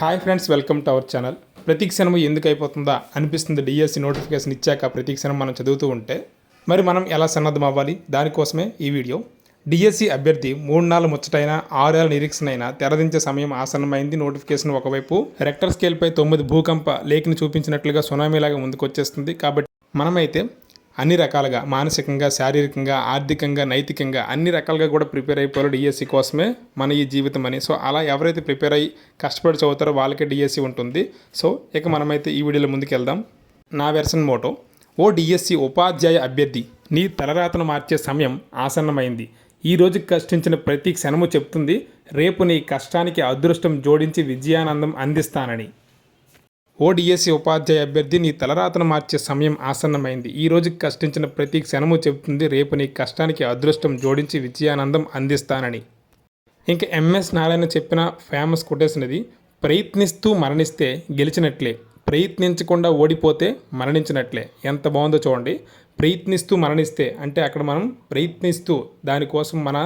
Hi friends, welcome to our channel. ప్రతి క్షణము ఎందుకు అయిపోతుందా అనిపిస్తుంది. డిఎస్సి నోటిఫికేషన్ ఇచ్చాక ప్రతి క్షణం మనం చదువుతూ ఉంటే మరి మనం ఎలా సన్నద్ధం అవ్వాలి, దానికోసమే ఈ వీడియో. డిఎస్సి అభ్యర్థి 3 నాళ్ళ ముచ్చటైన 6 ఏళ్ల నిరీక్షణ అయినా తెరదించే సమయం ఆసన్నమైంది. నోటిఫికేషన్ ఒకవైపు రెక్టర్ స్కేల్పై 9 భూకంప లేఖని చూపించినట్లుగా సునామీలాగా ముందుకొచ్చేస్తుంది. కాబట్టి మనమైతే అన్ని రకాలుగా మానసికంగా, శారీరకంగా, ఆర్థికంగా, నైతికంగా అన్ని రకాలుగా కూడా ప్రిపేర్ అయిపోయారు. డిఎస్సి కోసమే మన ఈ జీవితం అని. సో అలా ఎవరైతే ప్రిపేర్ అయ్యి కష్టపడి చదువుతారో వాళ్ళకే డిఎస్సి ఉంటుంది. సో ఇక మనమైతే ఈ వీడియోలో ముందుకు వెళ్దాం. నా వెర్షన్ మోటో: ఓ డిఎస్సి ఉపాధ్యాయ అభ్యర్థి, నీ తలరాతను మార్చే సమయం ఆసన్నమైంది. ఈ రోజు కష్టించిన ప్రతి క్షణము చెప్తుంది రేపు నీ కష్టానికి అదృష్టం జోడించి విజయానందం అందిస్తానని. ఓ డిఎస్సి ఉపాధ్యాయ అభ్యర్థి, నీ తలరాతను మార్చే సమయం ఆసన్నమైంది. ఈ రోజు కష్టించిన ప్రతి క్షణము చెబుతుంది రేపు నీ కష్టానికి అదృష్టం జోడించి విజయానందం అందిస్తానని. ఇంకా ఎంఎస్ నారాయణ చెప్పిన ఫేమస్ కొటేషన్ ఇది: ప్రయత్నిస్తూ మరణిస్తే గెలిచినట్లే, ప్రయత్నించకుండా ఓడిపోతే మరణించినట్లే. ఎంత బాగుందో చూడండి. ప్రయత్నిస్తూ మరణిస్తే అంటే అక్కడ మనం ప్రయత్నిస్తూ దానికోసం మన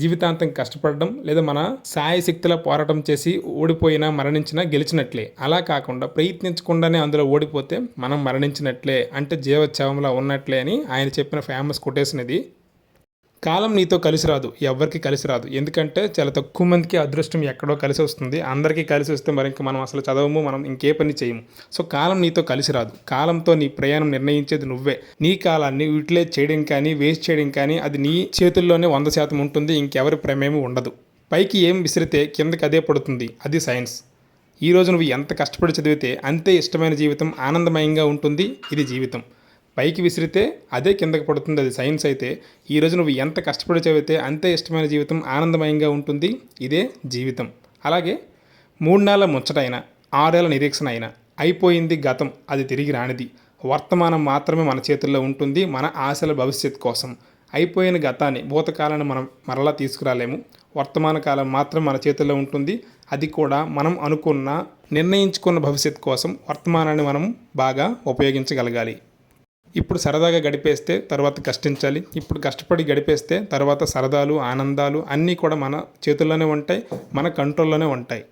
జీవితాంతం కష్టపడడం, లేదా మన సాయశక్తిలో పోరాటం చేసి ఓడిపోయినా మరణించినా గెలిచినట్లే. అలా కాకుండా ప్రయత్నించకుండానే అందులో ఓడిపోతే మనం మరణించినట్లే, అంటే జీవోత్సవంలా ఉన్నట్లే అని ఆయన చెప్పిన ఫేమస్ కొటేషన్ ఇది. కాలం నీతో కలిసి రాదు, ఎవరికి కలిసి రాదు. ఎందుకంటే చాలా తక్కువ మందికి అదృష్టం ఎక్కడో కలిసి వస్తుంది. అందరికీ కలిసి వస్తే మరి ఇంకా మనం అసలు చదవము, మనం ఇంకే పని చేయము. సో కాలం నీతో కలిసి రాదు. కాలంతో నీ ప్రయాణం నిర్ణయించేది నువ్వే. నీ కాలాన్ని యూటిలైజ్ చేయడం కానీ, వేస్ట్ చేయడం కానీ అది నీ చేతుల్లోనే 100% ఉంటుంది. ఇంకెవరి ప్రమేయం ఉండదు. పైకి ఏం విసిరితే కిందకి అదే పడుతుంది. అది సైన్స్. ఈరోజు నువ్వు ఎంత కష్టపడి చదివితే అంతే ఇష్టమైన జీవితం ఆనందమయంగా ఉంటుంది. ఇది జీవితం. పైకి విసిరితే అదే కిందకి పడుతుంది. అది సైన్స్ అయితే ఈరోజు నువ్వు ఎంత కష్టపడి చదివితే అంతే ఇష్టమైన జీవితం ఆనందమయంగా ఉంటుంది. ఇదే జీవితం. అలాగే 3 నెలల ముచ్చటైన 6 ఏళ్ల నిరీక్షణ అయినా అయిపోయింది గతం, అది తిరిగి రానిది. వర్తమానం మాత్రమే మన చేతుల్లో ఉంటుంది, మన ఆశల భవిష్యత్తు కోసం. అయిపోయిన గతాన్ని, భూతకాలాన్ని మనం మరలా తీసుకురాలేము. వర్తమాన కాలం మాత్రం మన చేతుల్లో ఉంటుంది. అది కూడా మనం అనుకున్న, నిర్ణయించుకున్న భవిష్యత్తు కోసం వర్తమానాన్ని మనం బాగా ఉపయోగించగలగాలి. ఇప్పుడు సరదాగా గడిపేస్తే తర్వాత కష్టించాలి. ఇప్పుడు కష్టపడి గడిపేస్తే తర్వాత సరదాలు, ఆనందాలు అన్నీ కూడా మన చేతుల్లోనే ఉంటాయి, మన కంట్రోల్లోనే ఉంటాయి.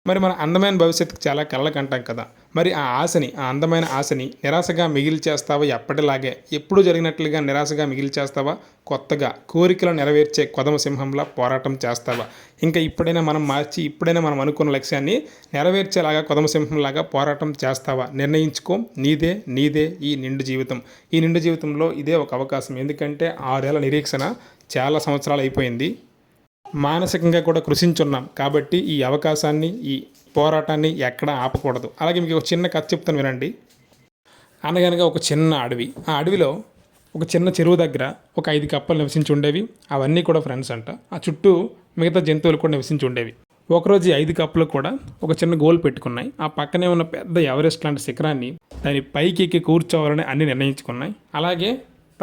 మరి మన అందమైన భవిష్యత్తుకు చాలా కళ్ళకు అంటాం కదా. మరి ఆ ఆశని, ఆ అందమైన ఆశని నిరాశగా మిగిల్చేస్తావా? ఎప్పటిలాగే ఎప్పుడు జరిగినట్లుగా నిరాశగా మిగిల్చేస్తావా? కొత్తగా కోరికలు నెరవేర్చే కొదమ సింహంలా పోరాటం చేస్తావా? ఇంకా ఇప్పుడైనా మనం మార్చి, ఇప్పుడైనా మనం అనుకున్న లక్ష్యాన్ని నెరవేర్చేలాగా కొదమ సింహంలాగా పోరాటం చేస్తావా? నిర్ణయించుకో. నీదే ఈ నిండు జీవితం. ఈ నిండు జీవితంలో ఇదే ఒక అవకాశం. ఎందుకంటే 6 ఏళ్ల నిరీక్షణ చాలా సంవత్సరాలు అయిపోయింది. మానసికంగా కూడా కృషించున్నాం. కాబట్టి ఈ అవకాశాన్ని, ఈ పోరాటాన్ని ఎక్కడా ఆపకూడదు. అలాగే మీకు ఒక చిన్న కథ చెప్తాను వినండి. అనగనగా ఒక చిన్న అడవి. ఆ అడవిలో ఒక చిన్న చెరువు దగ్గర ఒక 5 కప్పలు నివసించి ఉండేవి. అవన్నీ కూడా ఫ్రెండ్స్ అంట. ఆ చుట్టూ మిగతా జంతువులు కూడా నివసించి ఉండేవి. ఒకరోజు ఈ 5 కప్పలు కూడా ఒక చిన్న గోల్ పెట్టుకున్నాయి. ఆ పక్కనే ఉన్న పెద్ద ఎవరెస్ట్ లాంటి శిఖరాన్ని దాని పైకి ఎక్కి కూర్చోవాలని అన్ని నిర్ణయించుకున్నాయి. అలాగే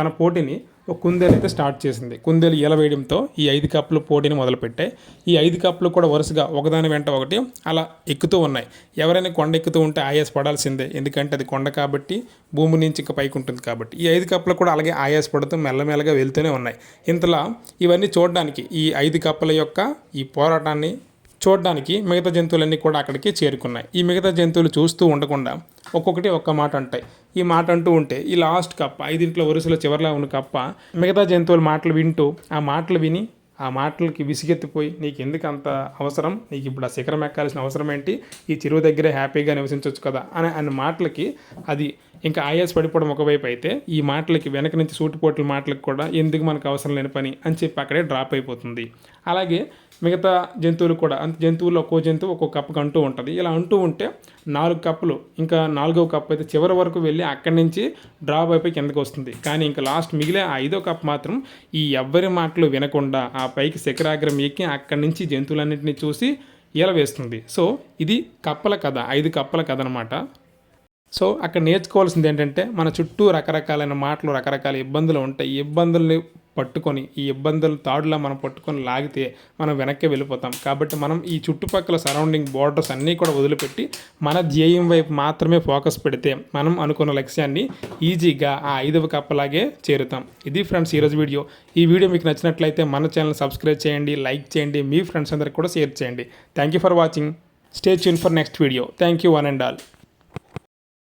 తన పోటీని ఒక కుందేలు అయితే స్టార్ట్ చేసింది. కుందేలు ఈల వేయడంతో ఈ 5 కప్పులు పోటీని మొదలుపెట్టాయి. ఈ 5 కప్పులు కూడా వరుసగా ఒకదాని వెంట ఒకటి అలా ఎక్కుతూ ఉన్నాయి. ఎవరైనా కొండ ఎక్కుతూ ఉంటే ఆయాస పడాల్సిందే. ఎందుకంటే అది కొండ కాబట్టి, భూమి నుంచి ఇంకా పైకి ఉంటుంది కాబట్టి. ఈ 5 కప్పులు కూడా అలాగే ఆయాస పడుతూ మెల్లమెల్లగా వెళ్తూనే ఉన్నాయి. ఇంతలా ఇవన్నీ చూడడానికి, ఈ 5 కప్పుల యొక్క ఈ పోరాటాన్ని చూడడానికి మిగతా జంతువులన్నీ కూడా అక్కడికి చేరుకున్నాయి. ఈ మిగతా జంతువులు చూస్తూ ఉండకుండా ఒక్కొక్కటి ఒక్క మాట అంటాయి. ఈ మాట అంటూ ఉంటే ఈ లాస్ట్ కప్ప, 5 వరుసలో చివరిలో ఉన్న కప్ప మిగతా జంతువుల మాటలు వింటూ, ఆ మాటలు విని ఆ మాటలకి విసిగెత్తిపోయి, నీకు ఎందుకు అంత అవసరం, నీకు ఇప్పుడు ఆ శిఖరం ఎక్కాల్సిన అవసరం ఏంటి, ఈ చెరువు దగ్గరే హ్యాపీగా నివసించవచ్చు కదా అనే మాటలకి అది ఇంకా ఆయాస పడిపోవడం ఒకవైపు అయితే, ఈ మాటలకి వెనక నుంచి సూటిపోట్ల మాటలకు కూడా ఎందుకు మనకు అవసరం లేని పని అని చెప్పి అక్కడే డ్రాప్ అయిపోతుంది. అలాగే మిగతా జంతువులు కూడా జంతువుల్లో ఒక్కో జంతువు ఒక్కో కప్పుకు అంటూ ఉంటుంది. ఇలా అంటూ ఉంటే 4 కప్పులు, ఇంకా 4వ కప్పు అయితే చివరి వరకు వెళ్ళి అక్కడి నుంచి డ్రాప్ అయిపోయి కిందకి వస్తుంది. కానీ ఇంకా లాస్ట్ మిగిలే ఆ 5వ కప్పు మాత్రం ఈ ఎవ్వరి మాటలు వినకుండా ఆ పైకి శిఖరాగ్రం ఎక్కి అక్కడి నుంచి జంతువులన్నింటినీ చూసి ఈల వేస్తుంది. సో ఇది కప్పల కథ, 5 కప్పల కథ అనమాట. సో అక్కడ నేర్చుకోవాల్సింది ఏంటంటే, మన చుట్టూ రకరకాలైన మాటలు, రకరకాల ఇబ్బందులు ఉంటాయి. ఈ ఇబ్బందుల్ని పట్టుకొని, ఈ ఇబ్బందులు తాడులా మనం పట్టుకొని లాగితే మనం వెనక్కి వెళ్ళిపోతాం. కాబట్టి మనం ఈ చుట్టుపక్కల సరౌండింగ్ బోర్డర్స్ అన్నీ కూడా వదిలిపెట్టి మన ధ్యేయం వైపు మాత్రమే ఫోకస్ పెడితే మనం అనుకున్న లక్ష్యాన్ని ఈజీగా ఆ 5వ కప్పలాగే చేరుతాం. ఇది ఫ్రెండ్స్ ఈరోజు వీడియో. ఈ వీడియో మీకు నచ్చినట్లయితే మన ఛానల్ సబ్స్క్రైబ్ చేయండి, లైక్ చేయండి, మీ ఫ్రెండ్స్ అందరికి కూడా షేర్ చేయండి. Thank you for watching. Stay tune for next video. Thank you one and all.